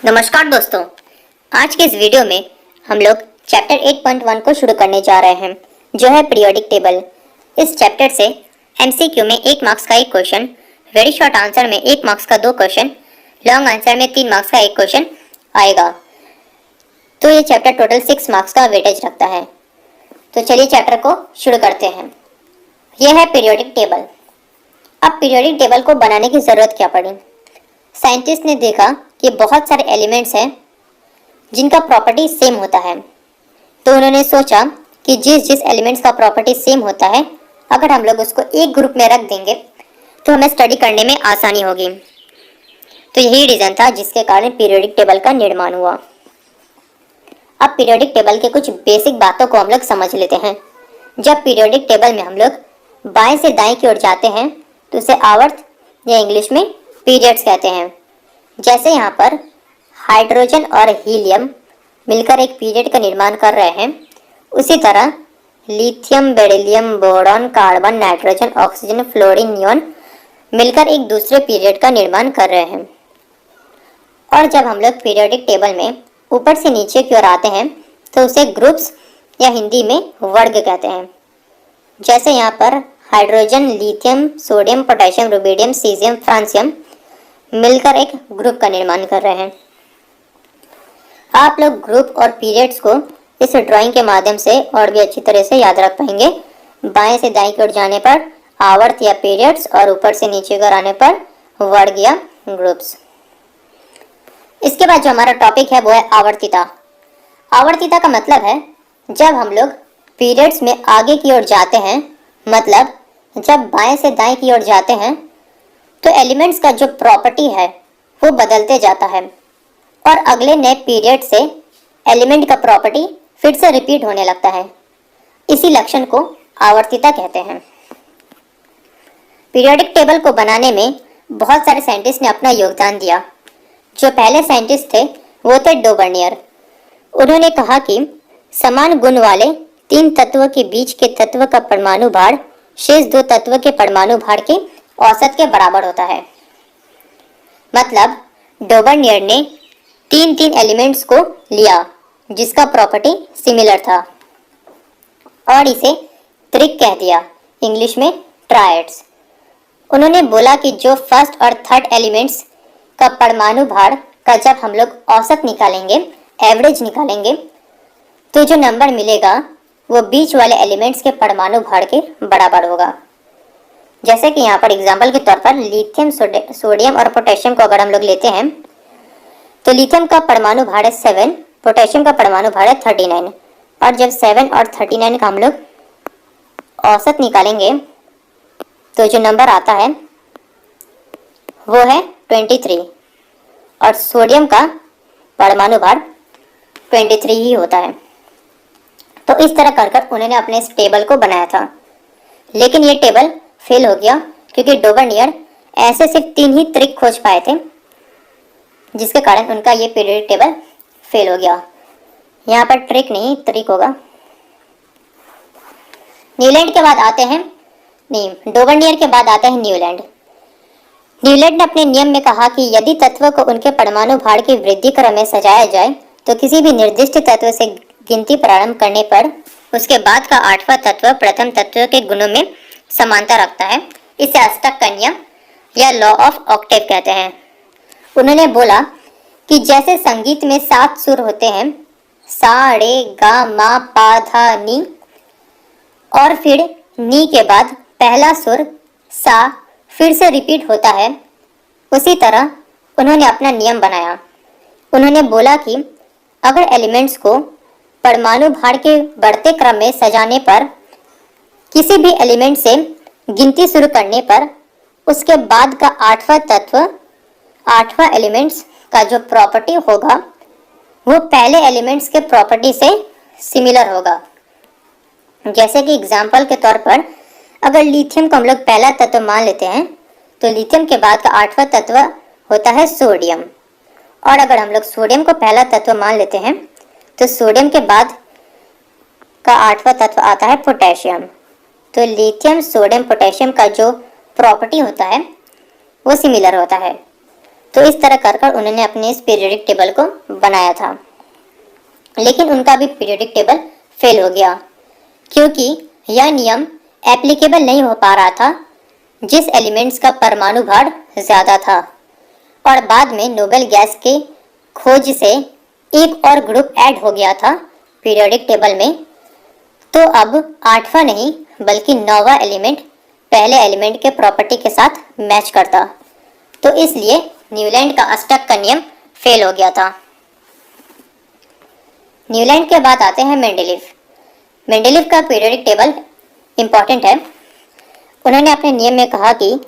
नमस्कार दोस्तों, आज के इस वीडियो में हम लोग चैप्टर 8.1 को शुरू करने जा रहे हैं, जो है पीरियोडिक टेबल। इस चैप्टर से एमसीक्यू में 1 मार्क्स का एक क्वेश्चन, वेरी शॉर्ट आंसर में 1 मार्क्स का 2 क्वेश्चन, लॉन्ग आंसर में 3 मार्क्स का एक क्वेश्चन आएगा। तो ये चैप्टर टोटल 6 मार्क्स का वेटेज रखता है। तो चलिए चैप्टर को शुरू करते हैं। यह है पीरियोडिक टेबल। अब पीरियोडिक टेबल को बनाने की जरूरत क्या पड़ी? साइंटिस्ट ने देखा कि बहुत सारे एलिमेंट्स हैं जिनका प्रॉपर्टी सेम होता है। तो उन्होंने सोचा कि जिस एलिमेंट्स का प्रॉपर्टी सेम होता है, अगर हम लोग उसको एक ग्रुप में रख देंगे तो हमें स्टडी करने में आसानी होगी। तो यही रीजन था जिसके कारण पीरियोडिक टेबल का निर्माण हुआ। अब पीरियोडिक टेबल के कुछ बेसिक बातों को हम लोग समझ लेते हैं। जब पीरियोडिक टेबल में हम लोग बाएं से दाएं की ओर जाते हैं तो उसे आवर्त या इंग्लिश में पीरियड्स कहते हैं। जैसे यहाँ पर हाइड्रोजन और हीलियम मिलकर एक पीरियड का निर्माण कर रहे हैं, उसी तरह lithium, beryllium, boron, carbon, nitrogen, oxygen, fluorine, neon मिलकर एक दूसरे पीरियड का निर्माण कर रहे हैं। और जब हम लोग पीरियोडिक टेबल में ऊपर से नीचे की ओर आते हैं तो उसे ग्रुप्स या हिंदी में वर्ग कहते हैं। जैसे यहाँ पर hydrogen, lithium, sodium, potassium, rubidium, caesium, francium मिलकर एक ग्रुप का निर्माण कर रहे हैं। आप लोग ग्रुप और पीरियड्स को इस ड्राइंग के माध्यम से और भी अच्छी तरह से याद रख पाएंगे। बाएं से दाएं की ओर जाने पर आवर्त या पीरियड्स और ऊपर से नीचे की ओर आने पर वर्ग या ग्रुप्स। इसके बाद जो हमारा टॉपिक है वो है आवर्तिता। आवर्तिता का मतलब है जब हम लोग पीरियड्स में आगे की ओर जाते हैं, मतलब जब बाएं से दाएं की ओर जाते हैं तो एलिमेंट्स का जो प्रॉपर्टी है वो बदलते जाता है और अगले नए पीरियड से एलिमेंट का प्रॉपर्टी फिर से रिपीट होने लगता है। इसी लक्षण को आवर्तिता कहते हैं। पीरियोडिक टेबल को बनाने में बहुत सारे साइंटिस्ट ने अपना योगदान दिया। जो पहले साइंटिस्ट थे वो थे डोबर्नियर। उन्होंने कहा कि समान गुण वाले 3 तत्वों के बीच के तत्व का परमाणु भार शेष 2 तत्व के परमाणु भार के औसत के बराबर होता है। मतलब डोबर्नियर ने 3 एलिमेंट्स को लिया जिसका प्रॉपर्टी सिमिलर था और इसे त्रिक कह दिया, इंग्लिश में ट्रायड्स। उन्होंने बोला कि जो फर्स्ट और थर्ड एलिमेंट्स का परमाणु भार का जब हम लोग औसत निकालेंगे, एवरेज निकालेंगे, तो जो नंबर मिलेगा वो बीच वाले एलिमेंट्स के परमाणु भार के बराबर होगा। जैसे कि यहाँ पर एग्जाम्पल के तौर पर लिथियम, सोडियम और पोटेशियम को अगर हम लोग लेते हैं तो लिथियम का परमाणु भार है 7, पोटेशियम का परमाणु भार है 39 और जब 7 और 39 का हम लोग औसत निकालेंगे तो जो नंबर आता है वो है 23 और सोडियम का परमाणु भार 23 ही होता है। तो इस तरह कर उन्होंने अपने इस टेबल को बनाया था, लेकिन ये टेबल फेल हो गया क्योंकि डोबर्नियर ऐसे सिर्फ 3 ही ट्रिक खोज पाए थे, जिसके कारण उनका ये पीरियोडिक टेबल फेल हो गया। यहाँ पर ट्रिक नहीं, ट्रिक होगा। न्यूलैंड के बाद आते हैं, नहीं, डोबर्नियर के बाद आता है न्यूलैंड। न्यूलैंड ने अपने नियम में कहा कि यदि तत्व को उनके परमाणु भार की वृद्धि क्रम में सजाया जाए तो किसी भी निर्दिष्ट तत्व से गिनती प्रारंभ करने पर उसके बाद का 8वां तत्व प्रथम तत्व के गुणों में समानता रखता है। इसे अष्टक कन्या या लॉ ऑफ ऑक्टेव कहते हैं। उन्होंने बोला कि जैसे संगीत में 7 सुर होते हैं, सा, रे, गा, मा, पा, धा, नी, और फिर नी के बाद पहला सुर सा फिर से रिपीट होता है, उसी तरह उन्होंने अपना नियम बनाया। उन्होंने बोला कि अगर एलिमेंट्स को परमाणु भार के बढ़ते क्रम में सजाने पर किसी भी एलिमेंट से गिनती शुरू करने पर उसके बाद का 8वां तत्व, 8वां एलिमेंट्स का जो प्रॉपर्टी होगा वो पहले एलिमेंट्स के प्रॉपर्टी से सिमिलर होगा। जैसे कि एग्जाम्पल के तौर पर अगर लिथियम को हम लोग पहला तत्व मान लेते हैं तो लिथियम के बाद का 8वां तत्व होता है सोडियम, और अगर हम लोग सोडियम को पहला तत्व मान लेते हैं तो सोडियम के बाद का 8वां तत्व आता है पोटेशियम। तो लिथियम, सोडियम, पोटेशियम का जो प्रॉपर्टी होता है वो सिमिलर होता है। तो इस तरह कर कर उन्होंने अपने इस पीरियोडिक टेबल को बनाया था। लेकिन उनका भी पीरियोडिक टेबल फेल हो गया, क्योंकि यह नियम एप्लीकेबल नहीं हो पा रहा था जिस एलिमेंट्स का परमाणु भार ज़्यादा था। और बाद में नोबेल गैस के खोज से एक और ग्रुप ऐड हो गया था पीरियोडिक टेबल में। तो अब 8वां नहीं बल्कि 9वां एलिमेंट पहले एलिमेंट के प्रॉपर्टी के साथ मैच करता। तो इसलिए न्यूलैंड का अष्टक का नियम फेल हो गया था। न्यूलैंड के बाद आते हैं मेंडेलीव। मेंडेलीव का पीरियोडिक टेबल इम्पॉर्टेंट है। उन्होंने अपने नियम में कहा कि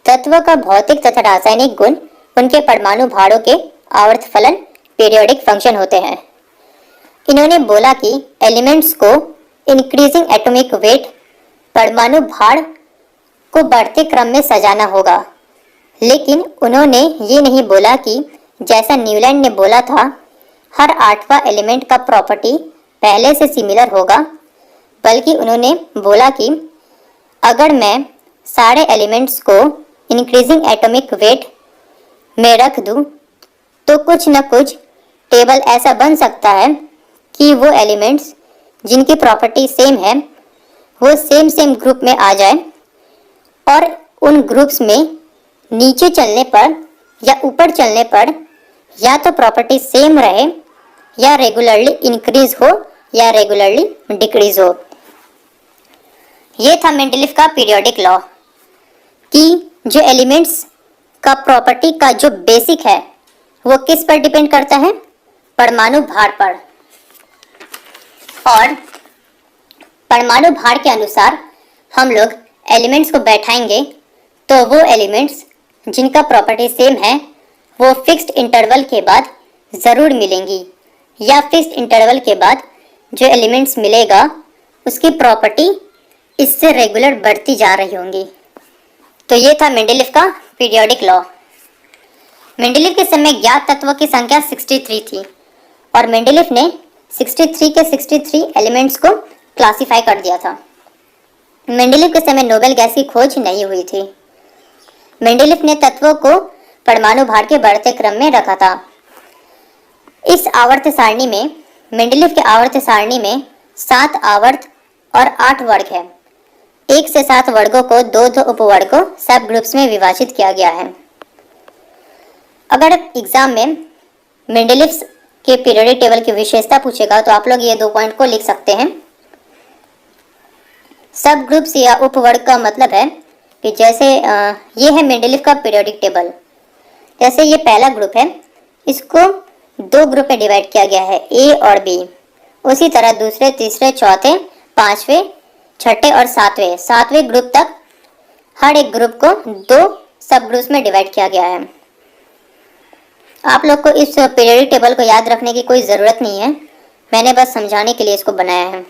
तत्व का भौतिक तथा रासायनिक गुण उनके परमाणु भारों के आवर्त फलन पीरियोडिक फंक्शन होते हैं। इन्होंने बोला कि एलिमेंट्स को इंक्रीजिंग एटॉमिक वेट परमाणु भार को बढ़ते क्रम में सजाना होगा। लेकिन उन्होंने ये नहीं बोला कि जैसा न्यूलैंड ने बोला था हर 8वां एलिमेंट का प्रॉपर्टी पहले से सिमिलर होगा, बल्कि उन्होंने बोला कि अगर मैं सारे एलिमेंट्स को इंक्रीजिंग एटॉमिक वेट में रख दूं तो कुछ न कुछ टेबल ऐसा बन सकता है कि वो एलिमेंट्स जिनकी प्रॉपर्टी सेम है वो सेम ग्रुप में आ जाए और उन ग्रुप्स में नीचे चलने पर या ऊपर चलने पर या तो प्रॉपर्टी सेम रहे या रेगुलरली इंक्रीज हो या रेगुलरली डिक्रीज हो। ये था मेंडेलीव का पीरियोडिक लॉ कि जो एलिमेंट्स का प्रॉपर्टी का जो बेसिक है वो किस पर डिपेंड करता है, परमाणु भार पर। और परमाणु भार के अनुसार हम लोग एलिमेंट्स को बैठाएंगे तो वो एलिमेंट्स जिनका प्रॉपर्टी सेम है वो फिक्स्ड इंटरवल के बाद ज़रूर मिलेंगी, या फिक्स्ड इंटरवल के बाद जो एलिमेंट्स मिलेगा उसकी प्रॉपर्टी इससे रेगुलर बढ़ती जा रही होंगी। तो ये था मेंडेलीव का पीरियोडिक लॉ। मेंडेलीव के समय ज्ञात तत्वों की संख्या 63 थी और मेंडेलीव ने 63 के 63 एलिमेंट्स को क्लासिफाई कर दिया था। मेंडेलीव के समय नोबेल गैस की खोज नहीं हुई थी। मेंडेलीव ने तत्वों को परमाणु भार के बढ़ते क्रम में रखा था। इस आवर्त सारणी में मेंडेलीव के आवर्त सारणी में 7 आवर्त और 8 वर्ग है। 1 से 7 वर्गों को 2 उपवर्गों सब ग्रुप्स में विभाजित किया गया है। अगर एग्जाम में मेंडेलीव के पीरियोडिक टेबल की विशेषता पूछेगा तो आप लोग ये 2 पॉइंट को लिख सकते हैं। सब ग्रुप्स या उपवर्ग का मतलब है कि जैसे ये है मेंडेलीव का पीरियोडिक टेबल। जैसे ये पहला ग्रुप है, इसको 2 ग्रुप में डिवाइड किया गया है, ए और बी। उसी तरह दूसरे, तीसरे, चौथे, 5वें, 6ठे और 7वें ग्रुप तक हर एक ग्रुप को 2 सब ग्रुप्स में डिवाइड किया गया है। आप लोग को इस पीरियोडिक टेबल को याद रखने की कोई ज़रूरत नहीं है, मैंने बस समझाने के लिए इसको बनाया है।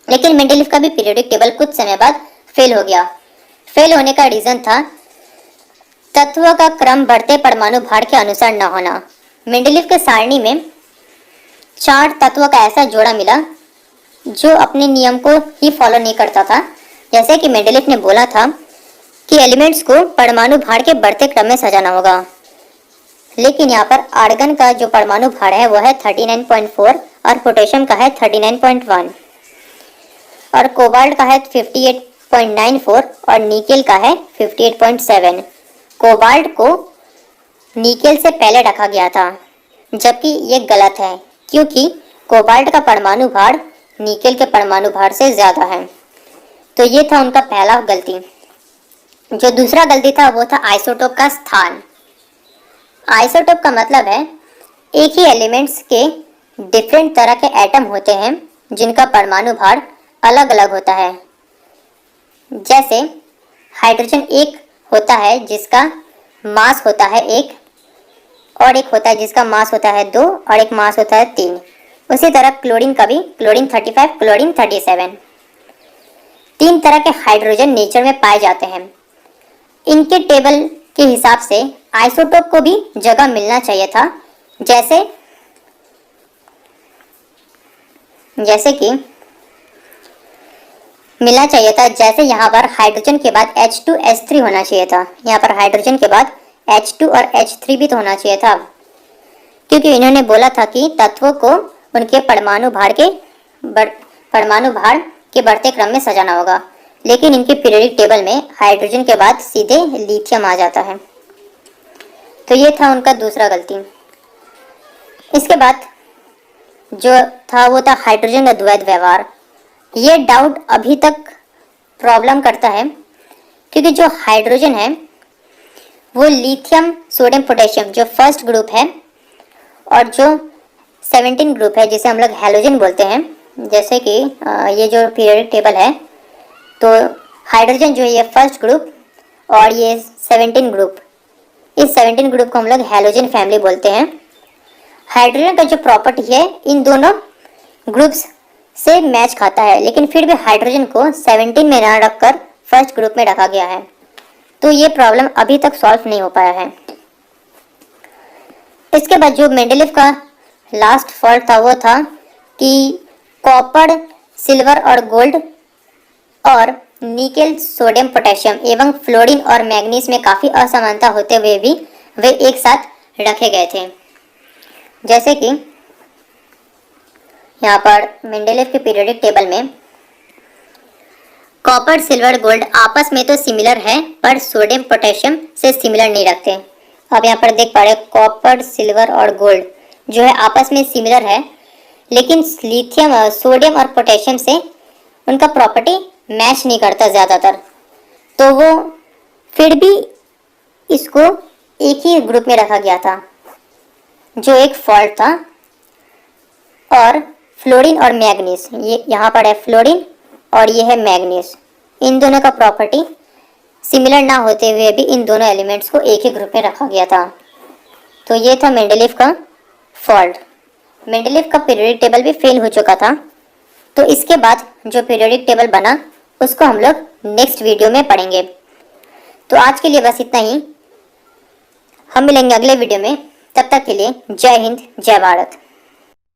लेकिन मेंडेलीव का भी पीरियोडिक टेबल कुछ समय बाद फेल हो गया। फेल होने का रीज़न था तत्वों का क्रम बढ़ते परमाणु भार के अनुसार न होना। मेंडेलीव के सारणी में 4 तत्वों का ऐसा जोड़ा मिला जो अपने नियम को ही फॉलो नहीं करता था। जैसे कि मेंडेलीव ने बोला था कि एलिमेंट्स को परमाणु भार के बढ़ते क्रम में सजाना होगा, लेकिन यहाँ पर आर्गन का जो परमाणु भार है वो है 39.4 और पोटेशियम का है 39.1 और कोबाल्ट का है 58.94 और निकेल का है 58.7। कोबाल्ट को निकेल से पहले रखा गया था, जबकि ये गलत है क्योंकि कोबाल्ट का परमाणु भार निकेल के परमाणु भार से ज़्यादा है। तो ये था उनका पहला गलती। जो दूसरा गलती था वो था आइसोटोप का स्थान। आइसोटोप का मतलब है एक ही एलिमेंट्स के डिफरेंट तरह के एटम होते हैं जिनका परमाणु भार अलग अलग होता है। जैसे हाइड्रोजन एक होता है जिसका मास होता है 1 और एक होता है जिसका मास होता है 2 और एक मास होता है 3। उसी तरह क्लोरीन का भी क्लोरीन 35, क्लोरीन 37। 3 तरह के हाइड्रोजन नेचर में पाए जाते हैं। इनके टेबल के हिसाब से आइसोटोप को भी जगह मिलना चाहिए था, जैसे कि मिलना चाहिए था। जैसे यहाँ पर हाइड्रोजन के बाद H2S3 होना चाहिए था। यहाँ पर हाइड्रोजन के बाद H2 और H3 भी तो होना चाहिए था, क्योंकि इन्होंने बोला था कि तत्वों को उनके परमाणु भार के बढ़ते क्रम में सजाना होगा, लेकिन इनके पीरियोडिक टेबल में हाइड्रोजन के बाद सीधे लिथियम आ जाता है। तो ये था उनका दूसरा गलती। इसके बाद जो था वो था हाइड्रोजन का द्वैध व्यवहार। ये डाउट अभी तक प्रॉब्लम करता है, क्योंकि जो हाइड्रोजन है वो लिथियम सोडियम पोटेशियम जो फर्स्ट ग्रुप है और जो 17 ग्रुप है जिसे हम लोग हैलोजन बोलते हैं, जैसे कि ये जो पीरियोडिक टेबल है, तो हाइड्रोजन जो है ये फर्स्ट ग्रुप और ये 17 ग्रुप, इस 17 ग्रुप को हम लोग हैलोजन फैमिली बोलते हैं। हाइड्रोजन का जो प्रॉपर्टी है इन दोनों ग्रुप्स से मैच खाता है, लेकिन फिर भी हाइड्रोजन को 17 में ना रखकर फर्स्ट ग्रुप में रखा गया है। तो ये प्रॉब्लम अभी तक सॉल्व नहीं हो पाया है। इसके बाद जो मेंडेलीव का लास्ट फॉल्ट था वो था कि कॉपर, सिल्वर और गोल्ड और निकेल, सोडियम, पोटेशियम एवं फ्लोरीन और मैग्नीज में काफ़ी असमानता होते हुए भी वे एक साथ रखे गए थे। जैसे कि यहाँ पर मेंडेलीव के पीरियोडिक टेबल में कॉपर, सिल्वर, गोल्ड आपस में तो सिमिलर है पर सोडियम, पोटेशियम से सिमिलर नहीं रखते। अब यहाँ पर देख पा रहे कॉपर, सिल्वर और गोल्ड जो है आपस में सिमिलर है, लेकिन लिथियम, सोडियम और पोटेशियम से उनका प्रॉपर्टी मैच नहीं करता ज़्यादातर। तो वो फिर भी इसको एक ही ग्रुप में रखा गया था, जो एक फॉल्ट था। और फ्लोरीन और मैग्नीज, ये यहाँ पर है फ्लोरीन और ये है मैग्नीज, इन दोनों का प्रॉपर्टी सिमिलर ना होते हुए भी इन दोनों एलिमेंट्स को एक ही ग्रुप में रखा गया था। तो ये था मेंडेलीव का फॉल्ट। मेंडेलीव का पीरियोडिक टेबल भी फेल हो चुका था। तो इसके बाद जो पीरियोडिक टेबल बना उसको हम लोग नेक्स्ट वीडियो में पढ़ेंगे। तो आज के लिए बस इतना ही, हम मिलेंगे अगले वीडियो में। तब तक के लिए जय हिंद, जय भारत।